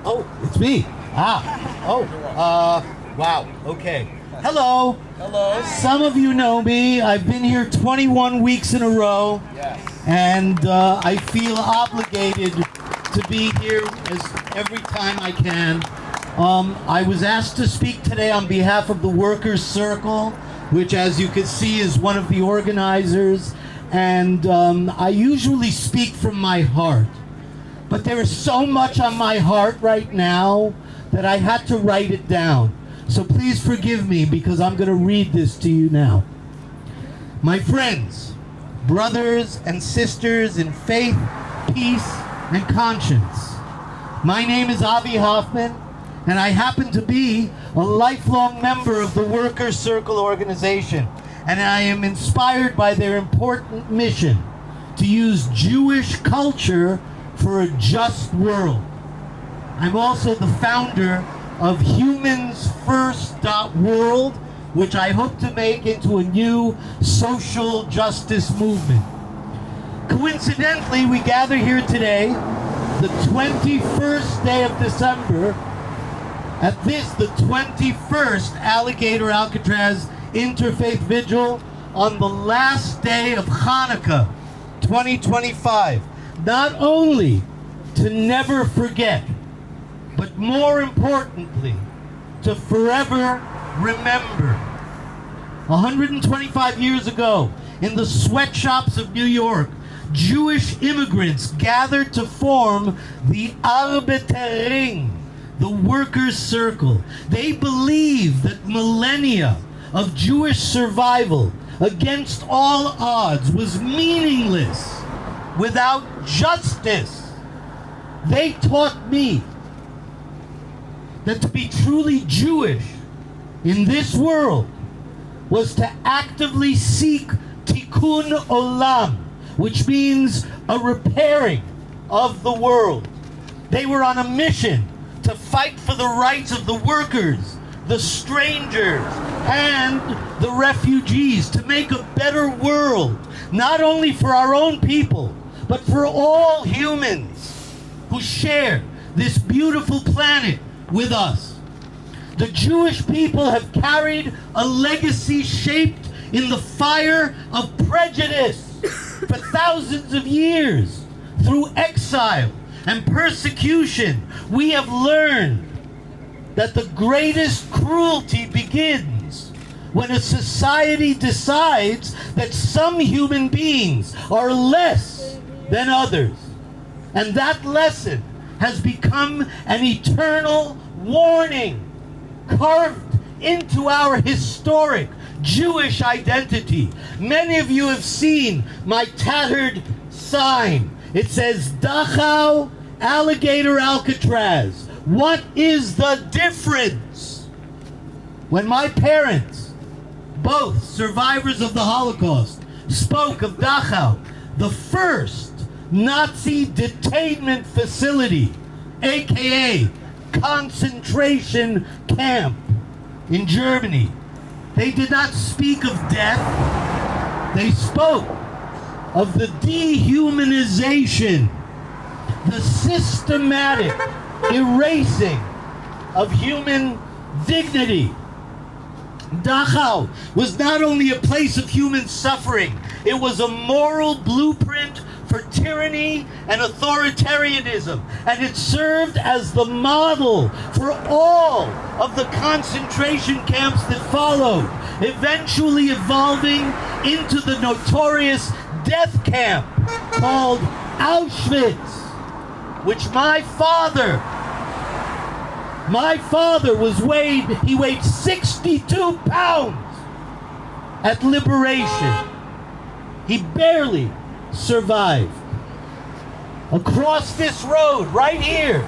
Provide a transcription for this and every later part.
Oh, it's me. Wow. Okay. Hello. Hello. Some of you know me. I've been here 21 weeks in a row. Yes. And I feel obligated to be here every time I can. I was asked to speak today on behalf of the Workers' Circle, which, as you can see, is one of the organizers. And I usually speak from my heart. But there is so much on my heart right now that I had to write it down. So please forgive me, because I'm going to read this to you now. My friends, brothers and sisters in faith, peace, and conscience. My name is Avi Hoffman, and I happen to be a lifelong member of the Workers' Circle organization, and I am inspired by their important mission to use Jewish culture for a just world. I'm also the founder of HumansFirst.World, which I hope to make into a new social justice movement. Coincidentally, we gather here today, the 21st day of December, at the 21st Alligator Alcatraz Interfaith Vigil on the last day of Hanukkah 2025. Not only to never forget, but more importantly, to forever remember. 125 years ago, in the sweatshops of New York, Jewish immigrants gathered to form the Arbeiter, the Workers' Circle. They believed that millennia of Jewish survival against all odds was meaningless without justice. They taught me that to be truly Jewish in this world was to actively seek tikkun olam, which means a repairing of the world. They were on a mission to fight for the rights of the workers, the strangers, and the refugees, to make a better world, not only for our own people, but for all humans who share this beautiful planet with us. The Jewish people have carried a legacy shaped in the fire of prejudice for thousands of years. Through exile and persecution, we have learned that the greatest cruelty begins when a society decides that some human beings are less than others. And that lesson has become an eternal warning carved into our historic Jewish identity. Many of you have seen my tattered sign. It says, Dachau, Alligator Alcatraz. What is the difference? When my parents, both survivors of the Holocaust, spoke of Dachau, the first Nazi detainment facility, aka concentration camp in Germany, they did not speak of death. They spoke of the dehumanization, the systematic erasing of human dignity. Dachau was not only a place of human suffering, it was a moral blueprint for tyranny and authoritarianism, and it served as the model for all of the concentration camps that followed, eventually evolving into the notorious death camp called Auschwitz, which my father weighed 62 pounds at liberation. He barely survived. Across this road, right here,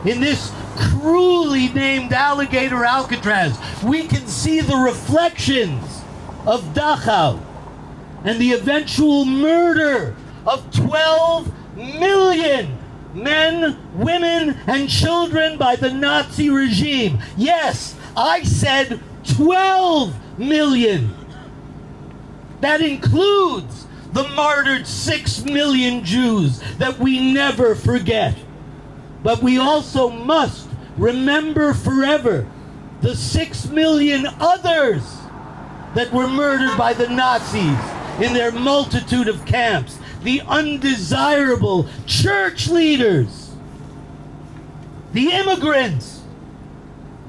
in this cruelly named Alligator Alcatraz, we can see the reflections of Dachau and the eventual murder of 12 million men, women, and children by the Nazi regime. Yes, I said 12 million. That includes the martyred 6 million Jews that we never forget. But we also must remember forever the 6 million others that were murdered by the Nazis in their multitude of camps, the undesirable church leaders, the immigrants,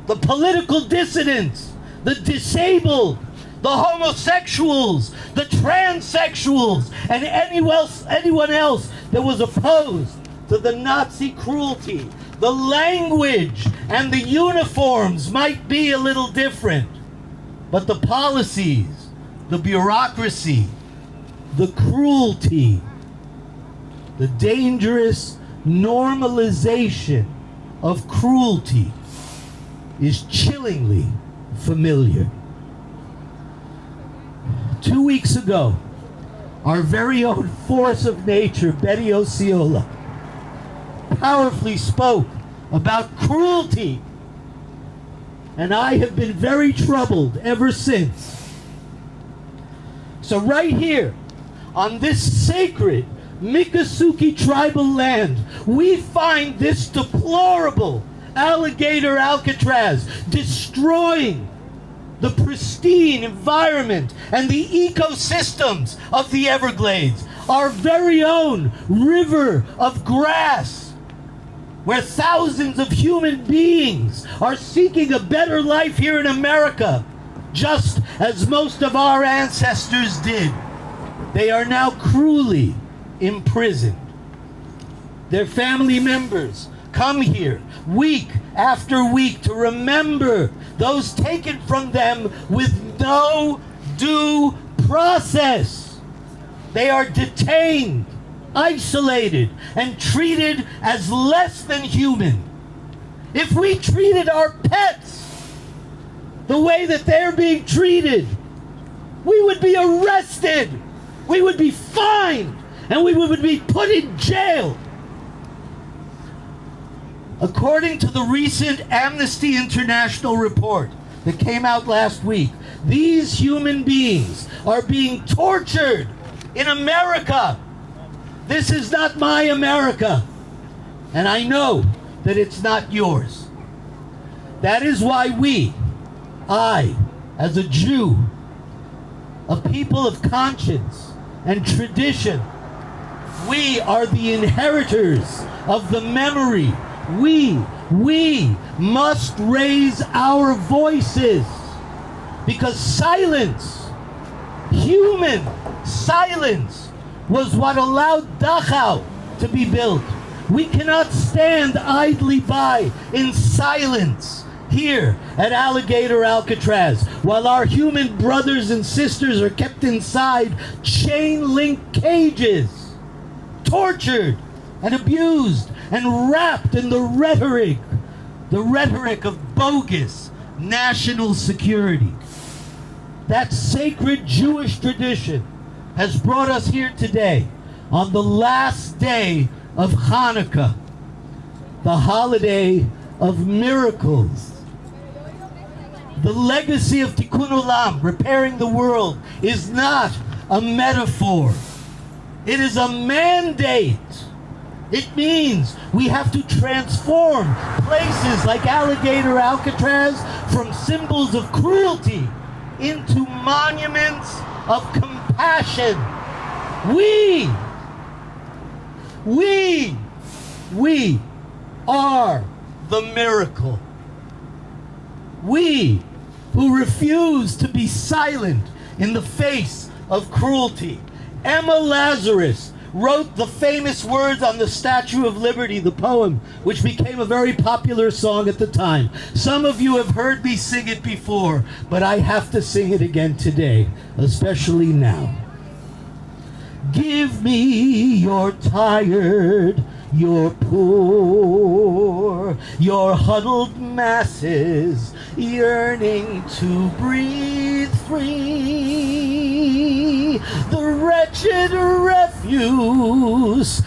the political dissidents, the disabled, the homosexuals, the transsexuals, and anyone else that was opposed to the Nazi cruelty. The language and the uniforms might be a little different, but the policies, the bureaucracy, the cruelty, the dangerous normalization of cruelty is chillingly familiar. 2 weeks ago, our very own force of nature, Betty Osceola, powerfully spoke about cruelty, and I have been very troubled ever since. So right here, on this sacred Miccosukee tribal land, we find this deplorable Alligator Alcatraz destroying the pristine environment and the ecosystems of the Everglades, our very own river of grass, where thousands of human beings are seeking a better life here in America, just as most of our ancestors did. They are now cruelly imprisoned. Their family members come here week after week to remember those taken from them with no due process. They are detained, isolated, and treated as less than human. If we treated our pets the way that they're being treated, we would be arrested, we would be fined, and we would be put in jail. According to the recent Amnesty International report that came out last week, these human beings are being tortured in America. This is not my America, and I know that it's not yours. That is why I, as a Jew, a people of conscience and tradition, we are the inheritors of the memory. We must raise our voices, because silence, human silence, was what allowed Dachau to be built. We cannot stand idly by in silence here at Alligator Alcatraz while our human brothers and sisters are kept inside chain-link cages, tortured and abused and wrapped in the rhetoric of bogus national security. That sacred Jewish tradition has brought us here today on the last day of Hanukkah, the holiday of miracles. The legacy of Tikkun Olam, repairing the world, is not a metaphor. It is a mandate. It means we have to transform places like Alligator Alcatraz from symbols of cruelty into monuments of compassion. We are the miracle. We who refuse to be silent in the face of cruelty. Emma Lazarus wrote the famous words on the Statue of Liberty, the poem, which became a very popular song at the time. Some of you have heard me sing it before, but I have to sing it again today, especially now. Give me your tired, your poor, your huddled masses yearning to breathe free. The wretched refuse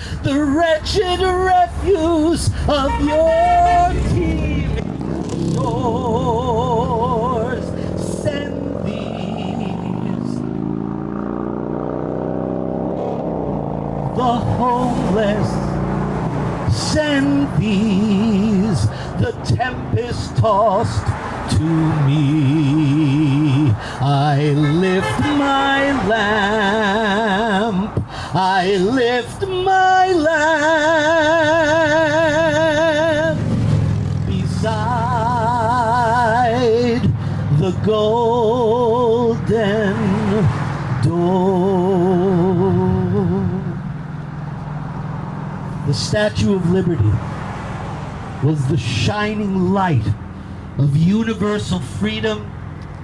of your teeming shores. Send these, the homeless, send these the tempest tossed to me. I lift my lamp, I lift my lamp beside the golden door. The Statue of Liberty was the shining light of universal freedom,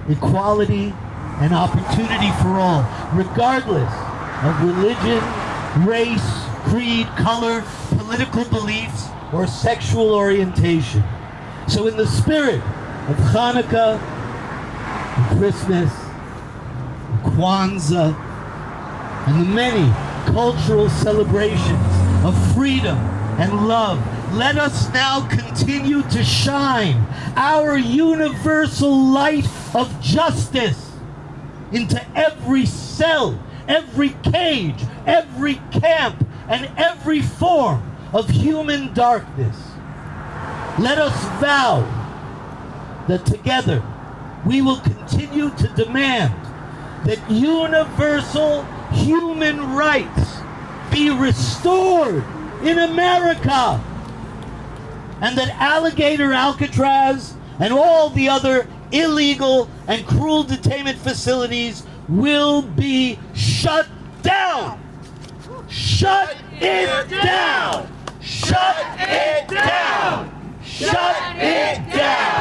equality, and opportunity for all, regardless of religion, race, creed, color, political beliefs, or sexual orientation. So in the spirit of Hanukkah, and Christmas, and Kwanzaa, and the many cultural celebrations of freedom and love, let us now continue to shine our universal light of justice into every cell, every cage, every camp, and every form of human darkness. Let us vow that together we will continue to demand that universal human rights be restored in America, and that Alligator Alcatraz and all the other illegal and cruel detainment facilities will be shut down. Shut it down! Shut it down! Shut it down!